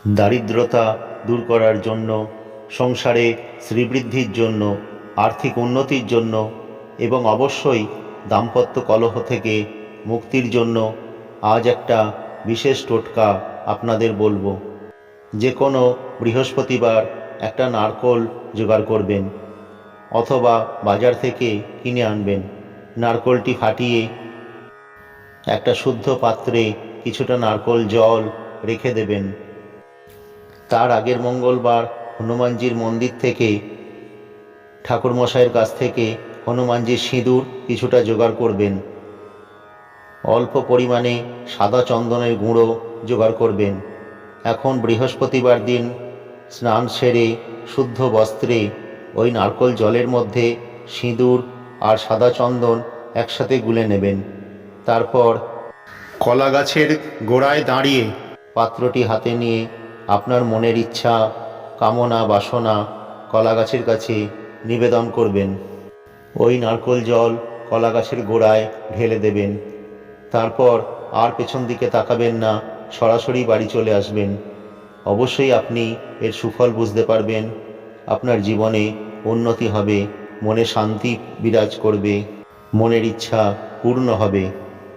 দারিদ্রতা দূর করার জন্য, সংসারে শ্রীবৃদ্ধির জন্য, আর্থিক উন্নতির জন্য এবং অবশ্যই দাম্পত্য কলহ থেকে মুক্তির জন্য আজ একটা বিশেষ টোটকা আপনাদের বলবো। যে কোনো বৃহস্পতিবার একটা নারকোল জোগাড় করবেন অথবা বাজার থেকে কিনে আনবেন। নারকোলটি ফাটিয়ে একটা শুদ্ধ পাত্রে কিছুটা নারকোল জল রেখে দেবেন। তার আগের মঙ্গলবার হনুমানজির মন্দির থেকে, ঠাকুরমশাইয়ের কাছ থেকে হনুমানজির সিঁদুর কিছুটা জোগাড় করবেন। অল্প পরিমাণে সাদা চন্দনের গুঁড়ো জোগাড় করবেন। এখন বৃহস্পতিবার দিন স্নান সেরে শুদ্ধ বস্ত্রে ওই নারকোল জলের মধ্যে সিঁদুর আর সাদা চন্দন একসাথে গুলে নেবেন। তারপর কলা গাছের গোড়ায় দাঁড়িয়ে পাত্রটি হাতে নিয়ে আপনার মনের ইচ্ছা, কামনা, বাসনা কলা গাছের কাছে নিবেদন করবেন। ওই নারকোল জল কলা গাছের গোড়ায় ঢেলে দেবেন। তারপর আর পেছন দিকে তাকাবেন না, সরাসরি বাড়ি চলে আসবেন। অবশ্যই আপনি এর সুফল বুঝতে পারবেন। আপনার জীবনে উন্নতি হবে, মনে শান্তি বিরাজ করবে, মনের ইচ্ছা পূর্ণ হবে।